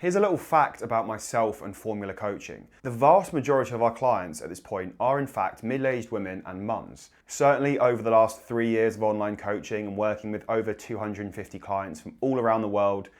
Here's a little fact about myself and formula coaching. The vast majority of our clients at this point are in fact middle-aged women and mums. Certainly over the last 3 years of online coaching and working with over 250 clients from all around the world,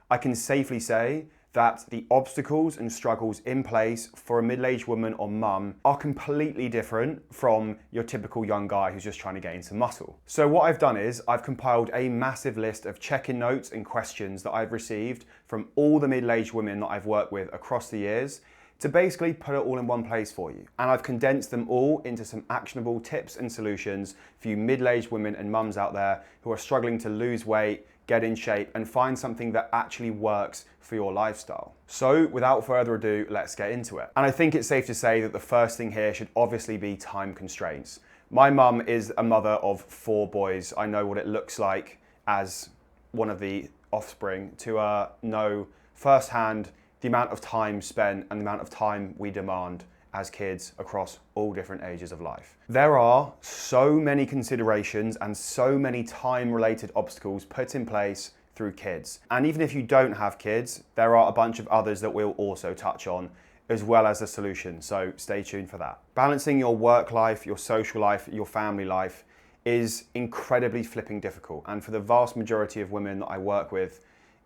I can safely say that the obstacles and struggles in place for a middle-aged woman or mum are completely different from your typical young guy who's just trying to gain some muscle. So what I've done is I've compiled a massive list of check-in notes and questions that I've received from all the middle-aged women that I've worked with across the years to basically put it all in one place for you. And I've condensed them all into some actionable tips and solutions for you middle-aged women and mums out there who are struggling to lose weight, get in shape, and find something that actually works for your lifestyle. So without further ado, let's get into it. And I think it's safe to say that the first thing here should obviously be time constraints. My mum is a mother of 4 boys. I know what it looks like as one of the offspring to know firsthand the amount of time spent and the amount of time we demand as kids across all different ages of life. There are so many considerations and so many time-related obstacles put in place through kids. And even if you don't have kids, there are a bunch of others that we'll also touch on, as well as the solution, so stay tuned for that. Balancing your work life, your social life, your family life is incredibly flipping difficult. And for the vast majority of women that I work with,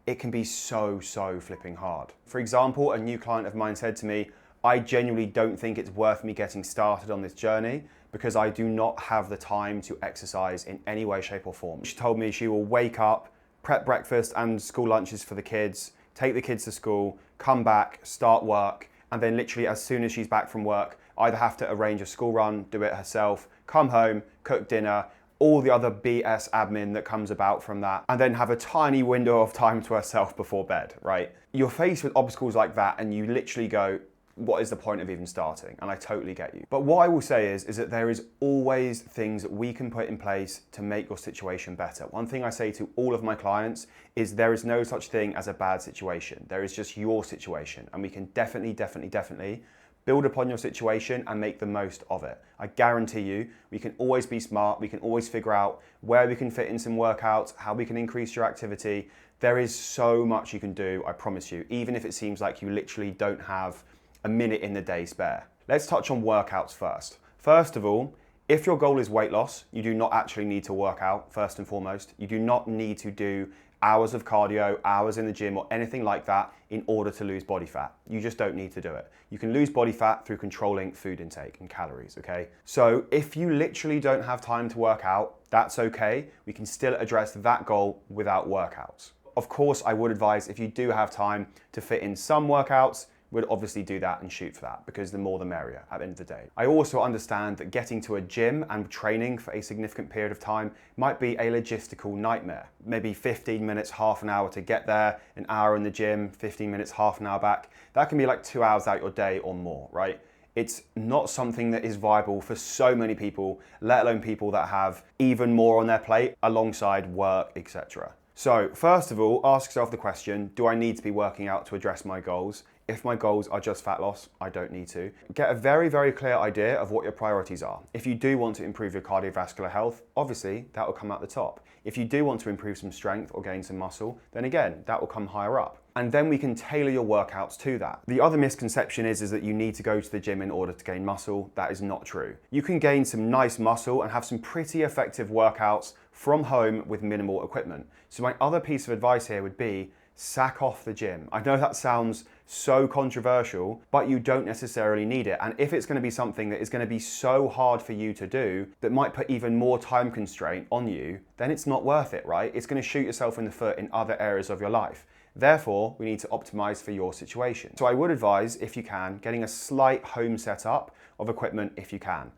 it can be so flipping hard. For example, a new client of mine said to me, I genuinely don't think it's worth me getting started on this journey because I do not have the time to exercise in any way, shape or form. She told me she will wake up, prep breakfast and school lunches for the kids, take the kids to school, come back, start work, and then literally as soon as she's back from work, either have to arrange a school run, do it herself, come home, cook dinner, all the other BS admin that comes about from that, and then have a tiny window of time to herself before bed, right? You're faced with obstacles like that and you literally go, what is the point of even starting? And I totally get you. But what I will say is that there is always things that we can put in place to make your situation better. One thing I say to all of my clients is there is no such thing as a bad situation. There is just your situation. And we can definitely build upon your situation and make the most of it. I guarantee you, we can always be smart. We can always figure out where we can fit in some workouts, how we can increase your activity. There is so much you can do, I promise you, even if it seems like you literally don't have a minute in the day spare. Let's touch on workouts first. First of all, if your goal is weight loss, you do not actually need to work out, first and foremost. You do not need to do hours of cardio, hours in the gym or anything like that in order to lose body fat. You just don't need to do it. You can lose body fat through controlling food intake and calories, okay? So if you literally don't have time to work out, that's okay. We can still address that goal without workouts. Of course, I would advise if you do have time to fit in some workouts, would obviously do that and shoot for that because the more the merrier at the end of the day. I also understand that getting to a gym and training for a significant period of time might be a logistical nightmare. Maybe 15 minutes, half an hour to get there, an hour in the gym, 15 minutes, half an hour back. That can be like 2 hours out your day or more, right? It's not something that is viable for so many people, let alone people that have even more on their plate alongside work, etc. So first of all, ask yourself the question, do I need to be working out to address my goals? If my goals are just fat loss, I don't need to. Get a very clear idea of what your priorities are. If you do want to improve your cardiovascular health, obviously that will come at the top. If you do want to improve some strength or gain some muscle, then again, that will come higher up. And then we can tailor your workouts to that. The other misconception is that you need to go to the gym in order to gain muscle. That is not true. You can gain some nice muscle and have some pretty effective workouts from home with minimal equipment. So my other piece of advice here would be sack off the gym. I know that sounds so controversial, but you don't necessarily need it. And if it's going to be something that is going to be so hard for you to do that might put even more time constraint on you, then it's not worth it, right? It's going to shoot yourself in the foot in other areas of your life. Therefore, we need to optimize for your situation. So I would advise, if you can, getting a slight home setup of equipment if you can.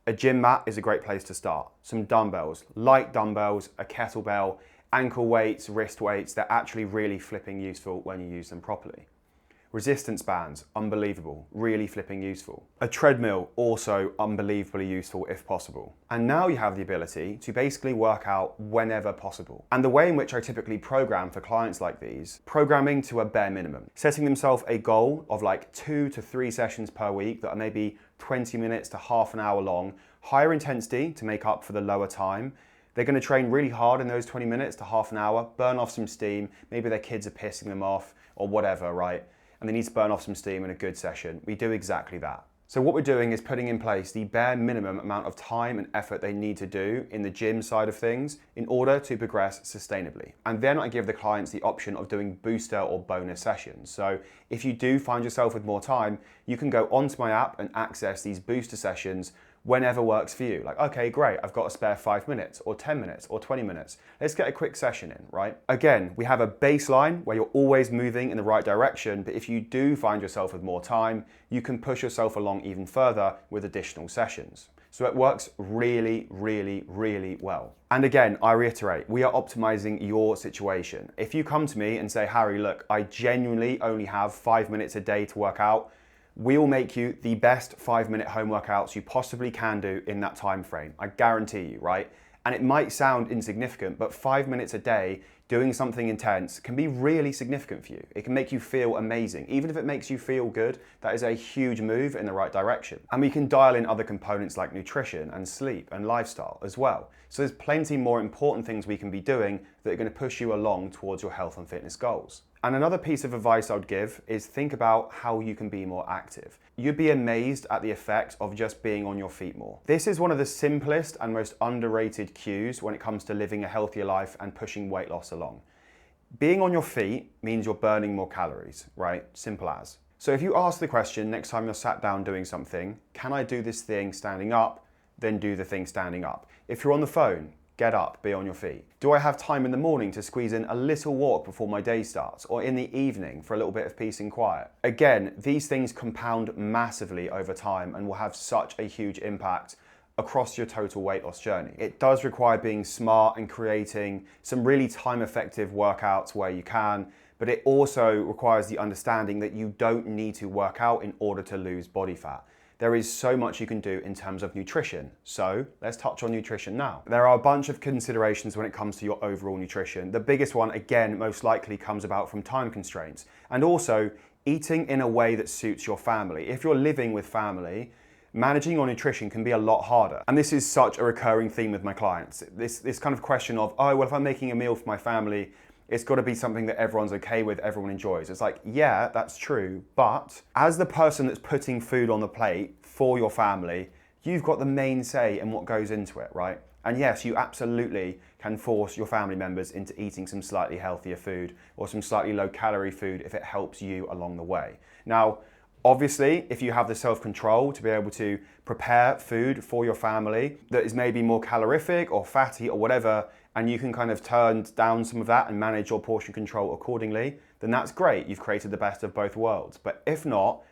A gym mat is a great place to start. Some dumbbells, light dumbbells, a kettlebell, ankle weights, wrist weights, they're actually really flipping useful when you use them properly. Resistance bands, unbelievable, really flipping useful. A treadmill, also unbelievably useful if possible. And now you have the ability to basically work out whenever possible. And the way in which I typically program for clients like these, programming to a bare minimum, setting themselves a goal of like 2 to 3 sessions per week that are maybe 20 minutes to half an hour long, higher intensity to make up for the lower time, They're going to train really hard in those 20 minutes to half an hour, burn off some steam, maybe their kids are pissing them off or whatever, right? And they need to burn off some steam in a good session. We do exactly that. So what we're doing is putting in place the bare minimum amount of time and effort they need to do in the gym side of things in order to progress sustainably. And then I give the clients the option of doing booster or bonus sessions. So if you do find yourself with more time, you can go onto my app and access these booster sessions whenever works for you. Like, okay, great, I've got a spare 5 minutes or 10 minutes or 20 minutes. Let's get a quick session in, right? Again, we have a baseline where you're always moving in the right direction, but if you do find yourself with more time, you can push yourself along even further with additional sessions. So it works really, really, really well. And again, I reiterate, we are optimizing your situation. If you come to me and say, Harry, look, I genuinely only have 5 minutes a day to work out, we will make you the best 5-minute home workouts you possibly can do in that time frame. I guarantee you, right? And it might sound insignificant, but 5 minutes a day doing something intense can be really significant for you. It can make you feel amazing. Even if it makes you feel good, that is a huge move in the right direction. And we can dial in other components like nutrition and sleep and lifestyle as well. So there's plenty more important things we can be doing that are going to push you along towards your health and fitness goals. And another piece of advice I would give is think about how you can be more active. You'd be amazed at the effect of just being on your feet more. This is one of the simplest and most underrated cues when it comes to living a healthier life and pushing weight loss along. Being on your feet means you're burning more calories, right? Simple as. So if you ask the question next time you're sat down doing something, can I do this thing standing up? Then do the thing standing up. If you're on the phone, get up, be on your feet. Do I have time in the morning to squeeze in a little walk before my day starts, or in the evening for a little bit of peace and quiet? Again, these things compound massively over time and will have such a huge impact across your total weight loss journey. It does require being smart and creating some really time-effective workouts where you can, but it also requires the understanding that you don't need to work out in order to lose body fat. There is so much you can do in terms of nutrition. So let's touch on nutrition now. There are a bunch of considerations when it comes to your overall nutrition. The biggest one, again, most likely comes about from time constraints and also eating in a way that suits your family. If you're living with family, managing your nutrition can be a lot harder. And this is such a recurring theme with my clients. This kind of question of, oh, well, if I'm making a meal for my family, it's got to be something that everyone's okay with, everyone enjoys. It's like, yeah, that's true. But as the person that's putting food on the plate for your family, you've got the main say in what goes into it, right? And yes, you absolutely can force your family members into eating some slightly healthier food or some slightly low calorie food if it helps you along the way. Now, obviously, if you have the self-control to be able to prepare food for your family that is maybe more calorific or fatty or whatever, and you can kind of turn down some of that and manage your portion control accordingly, then that's great. You've created the best of both worlds. But if not,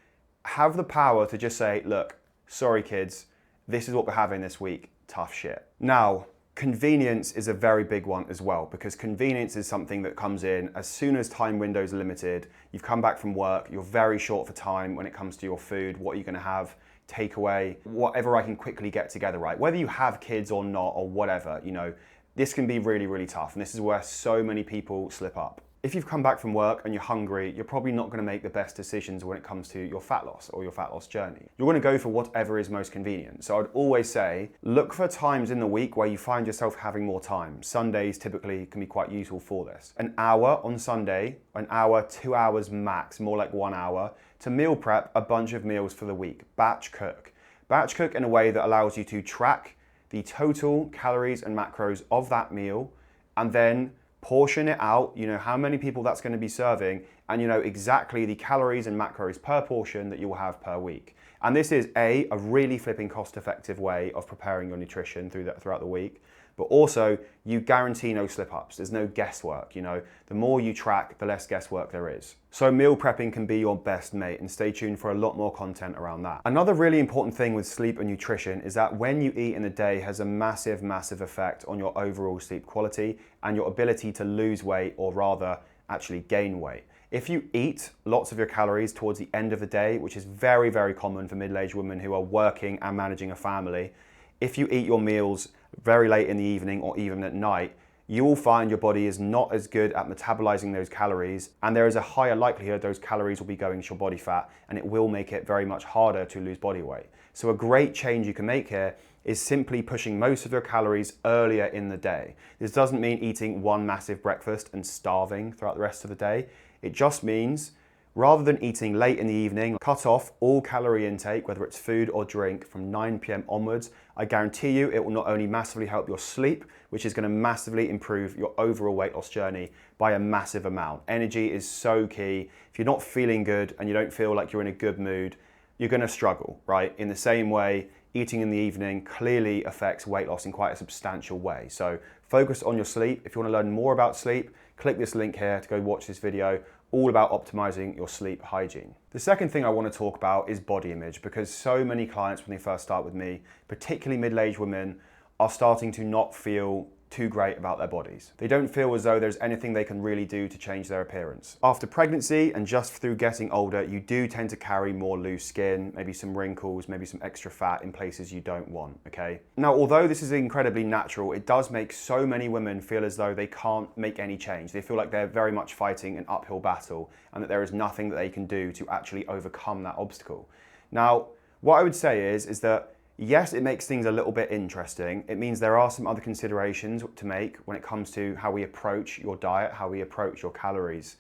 have the power to just say, look, sorry kids, this is what we're having this week, tough shit. Now, convenience is a very big one as well, because convenience is something that comes in as soon as time windows are limited. You've come back from work, you're very short for time when it comes to your food, what are you gonna have, takeaway, whatever I can quickly get together, right? Whether you have kids or not or whatever, you know, this can be really, really tough. And this is where so many people slip up. If you've come back from work and you're hungry, you're probably not going to make the best decisions when it comes to your fat loss or your fat loss journey. You're going to go for whatever is most convenient. So I'd always say, look for times in the week where you find yourself having more time. Sundays typically can be quite useful for this. An hour on Sunday, an hour, 2 hours max, more like 1 hour, to meal prep a bunch of meals for the week. Batch cook. Batch cook in a way that allows you to track the total calories and macros of that meal, and then portion it out. You know how many people that's going to be serving, and you know exactly the calories and macros per portion that you will have per week. And this is a really flipping cost-effective way of preparing your nutrition throughout the week, but also you guarantee no slip-ups. There's no guesswork, you know. The more you track, the less guesswork there is. So meal prepping can be your best mate, and stay tuned for a lot more content around that. Another really important thing with sleep and nutrition is that when you eat in the day has a massive, massive effect on your overall sleep quality and your ability to lose weight, or rather actually gain weight. If you eat lots of your calories towards the end of the day, which is very, very common for middle-aged women who are working and managing a family, if you eat your meals very late in the evening or even at night, you will find your body is not as good at metabolizing those calories, and there is a higher likelihood those calories will be going to your body fat, and it will make it very much harder to lose body weight. So a great change you can make here is simply pushing most of your calories earlier in the day. This doesn't mean eating one massive breakfast and starving throughout the rest of the day. It just means rather than eating late in the evening, cut off all calorie intake, whether it's food or drink, from 9 p.m. onwards. I guarantee you it will not only massively help your sleep, which is going to massively improve your overall weight loss journey by a massive amount. Energy is so key. If you're not feeling good and you don't feel like you're in a good mood, you're going to struggle, right? In the same way, eating in the evening clearly affects weight loss in quite a substantial way. So focus on your sleep. If you want to learn more about sleep, click this link here to go watch this video all about optimizing your sleep hygiene. The second thing I want to talk about is body image, because so many clients when they first start with me, particularly middle-aged women, are starting to not feel too great about their bodies. They don't feel as though there's anything they can really do to change their appearance. After pregnancy and just through getting older, you do tend to carry more loose skin, maybe some wrinkles, maybe some extra fat in places you don't want, okay? Now, although this is incredibly natural, it does make so many women feel as though they can't make any change. They feel like they're very much fighting an uphill battle and that there is nothing that they can do to actually overcome that obstacle. Now, what I would say is that yes, it makes things a little bit interesting. It means there are some other considerations to make when it comes to how we approach your diet, how we approach your calories,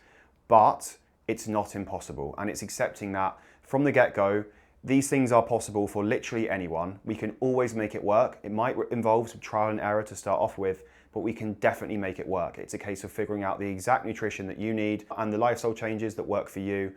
but it's not impossible. And it's accepting that from the get-go, these things are possible for literally anyone. We can always make it work. It might involve some trial and error to start off with, but we can definitely make it work. It's a case of figuring out the exact nutrition that you need and the lifestyle changes that work for you,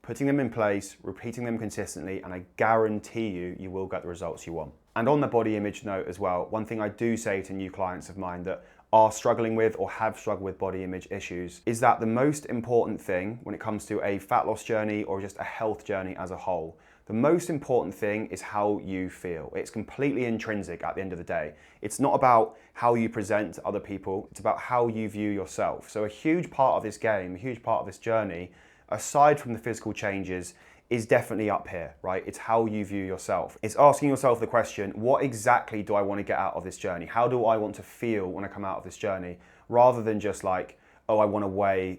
putting them in place, repeating them consistently, and I guarantee you will get the results you want. And on the body image note as well, one thing I do say to new clients of mine that are struggling with or have struggled with body image issues is that the most important thing when it comes to a fat loss journey or just a health journey as a whole, the most important thing is how you feel. It's completely intrinsic at the end of the day. It's not about how you present to other people, it's about how you view yourself. So a huge part of this game, a huge part of this journey, aside from the physical changes, is definitely up here, right? It's how you view yourself. It's asking yourself the question, what exactly do I want to get out of this journey? How do I want to feel when I come out of this journey? Rather than just like, oh, I want to weigh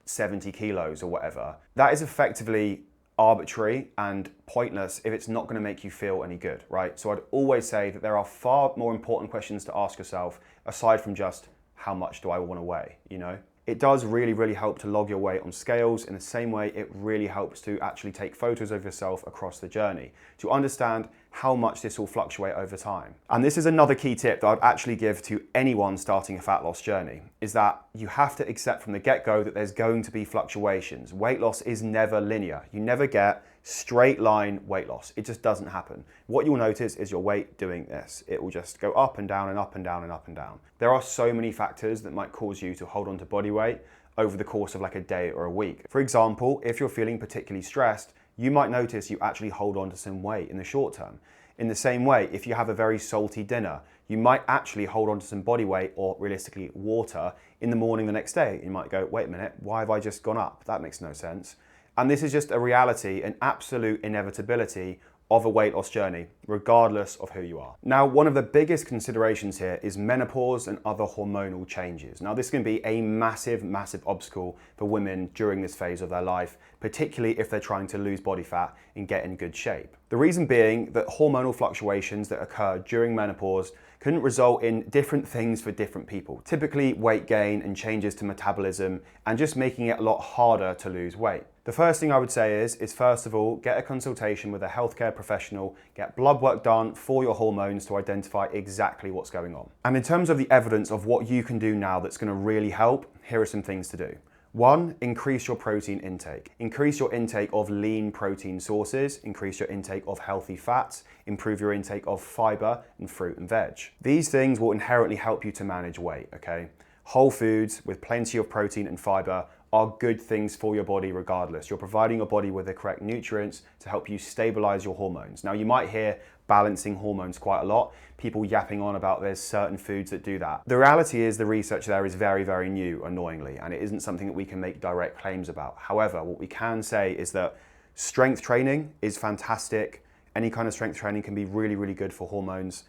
70 kilos or whatever. That is effectively arbitrary and pointless if it's not going to make you feel any good, right? So I'd always say that there are far more important questions to ask yourself aside from just how much do I want to weigh, you know? It does really help to log your weight on scales. In the same way, it really helps to actually take photos of yourself across the journey to understand how much this will fluctuate over time. And this is another key tip that I'd actually give to anyone starting a fat loss journey, is that you have to accept from the get-go that there's going to be fluctuations. Weight loss is never linear. You never get straight line weight loss. It just doesn't happen. What you'll notice is your weight doing this. It will just go up and down and up and down and up and down. There are so many factors that might cause you to hold on to body weight over the course of like a day or a week. For example, if you're feeling particularly stressed, you might notice you actually hold on to some weight in the short term. In the same way, if you have a very salty dinner, you might actually hold on to some body weight or realistically water in the morning the next day. You might go, wait a minute, why have I just gone up? That makes no sense. And this is just a reality, an absolute inevitability of a weight loss journey, regardless of who you are. Now, one of the biggest considerations here is menopause and other hormonal changes. Now, this can be a massive obstacle for women during this phase of their life, particularly if they're trying to lose body fat and get in good shape. The reason being that hormonal fluctuations that occur during menopause can result in different things for different people, typically weight gain and changes to metabolism and just making it a lot harder to lose weight. The first thing I would say is first of all, get a consultation with a healthcare professional, get blood work done for your hormones to identify exactly what's going on. And in terms of the evidence of what you can do now that's going to really help, here are some things to do. 1, increase your protein intake. Increase your intake of lean protein sources, increase your intake of healthy fats, improve your intake of fiber and fruit and veg. These things will inherently help you to manage weight, okay? Whole foods with plenty of protein and fiber are good things for your body regardless. You're providing your body with the correct nutrients to help you stabilize your hormones. Now, you might hear balancing hormones quite a lot, people yapping on about there's certain foods that do that. The reality is the research there is very new, annoyingly, and it isn't something that we can make direct claims about. However, what we can say is that strength training is fantastic. Any kind of strength training can be really good for hormones.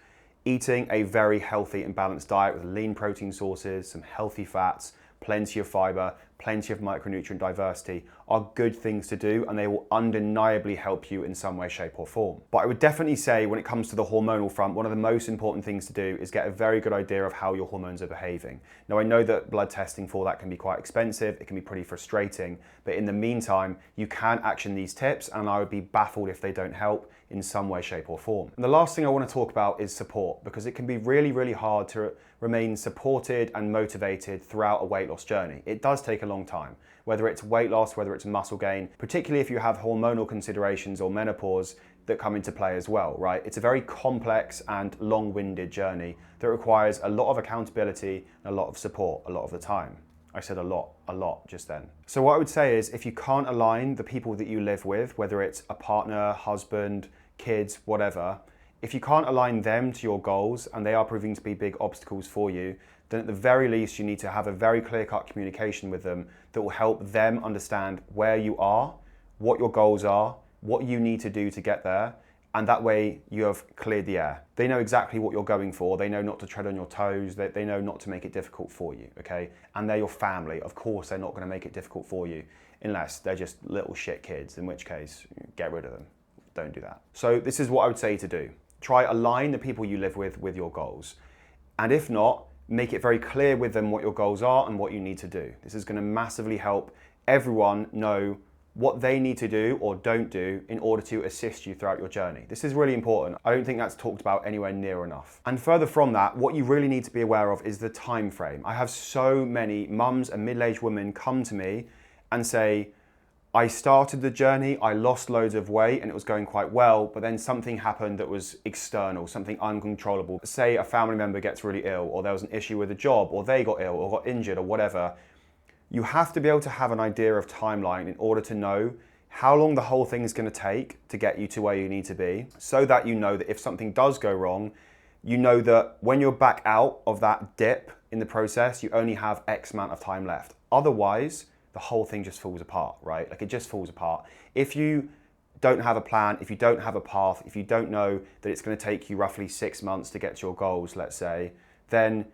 Eating a very healthy and balanced diet with lean protein sources, some healthy fats, plenty of fiber, plenty of micronutrient diversity are good things to do, and they will undeniably help you in some way, shape or form. But I would definitely say when it comes to the hormonal front, one of the most important things to do is get a very good idea of how your hormones are behaving. Now, I know that blood testing for that can be quite expensive, it can be pretty frustrating, but in the meantime, you can action these tips, and I would be baffled if they don't help in some way, shape or form. And the last thing I want to talk about is support, because it can be really, really hard to remain supported and motivated throughout a weight loss journey. It does take a long time, whether it's weight loss, whether it's muscle gain, particularly if you have hormonal considerations or menopause that come into play as well, right? It's a very complex and long-winded journey that requires a lot of accountability and a lot of support a lot of the time. I said a lot just then. So what I would say is, if you can't align the people that you live with, whether it's a partner, husband, kids, whatever, if you can't align them to your goals and they are proving to be big obstacles for you, then at the very least you need to have a very clear-cut communication with them that will help them understand where you are, what your goals are, what you need to do to get there, and that way you have cleared the air. They know exactly what you're going for. They know not to tread on your toes. They know not to make it difficult for you, okay? And they're your family. Of course, they're not gonna make it difficult for you unless they're just little shit kids, in which case, get rid of them. Don't do that. So this is what I would say to do. Try align the people you live with your goals. And if not, make it very clear with them what your goals are and what you need to do. This is gonna massively help everyone know what they need to do or don't do in order to assist you throughout your journey. This is really important. I don't think that's talked about anywhere near enough. And further from that, what you really need to be aware of is the time frame. I have so many mums and middle-aged women come to me and say, I started the journey, I lost loads of weight and it was going quite well, but then something happened that was external, something uncontrollable. Say a family member gets really ill, or there was an issue with a job, or they got ill or got injured or whatever. You have to be able to have an idea of timeline in order to know how long the whole thing is going to take to get you to where you need to be, so that you know that if something does go wrong, you know that when you're back out of that dip in the process, you only have X amount of time left. Otherwise, the whole thing just falls apart, right? Like, it just falls apart. If you don't have a plan, if you don't have a path, if you don't know that it's going to take you roughly 6 months to get to your goals, let's say, then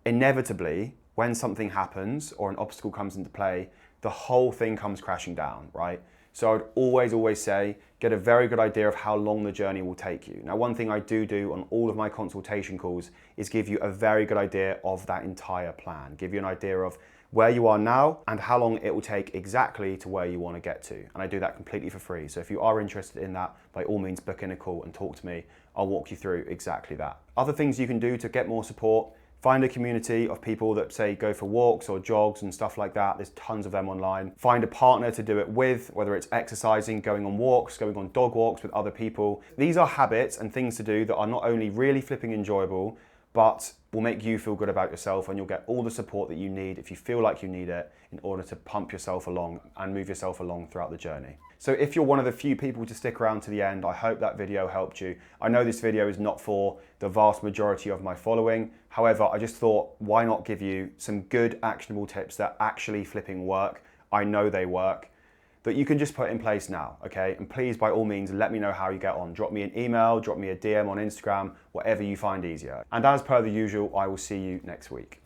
inevitably, when something happens or an obstacle comes into play, the whole thing comes crashing down, right? So I'd always say, get a very good idea of how long the journey will take you. Now, one thing I do on all of my consultation calls is give you a very good idea of that entire plan, give you an idea of where you are now and how long it will take exactly to where you want to get to. And I do that completely for free. So if you are interested in that, by all means, book in a call and talk to me. I'll walk you through exactly that. Other things you can do to get more support: find a community of people that, say, go for walks or jogs and stuff like that. There's tons of them online. Find a partner to do it with, whether it's exercising, going on walks, going on dog walks with other people. These are habits and things to do that are not only really flipping enjoyable, but will make you feel good about yourself, and you'll get all the support that you need if you feel like you need it in order to pump yourself along and move yourself along throughout the journey. So if you're one of the few people to stick around to the end, I hope that video helped you. I know this video is not for the vast majority of my following. However, I just thought, why not give you some good actionable tips that actually flipping work? I know they work, that you can just put in place now, okay? And please, by all means, let me know how you get on. Drop me an email, drop me a DM on Instagram, whatever you find easier. And as per the usual, I will see you next week.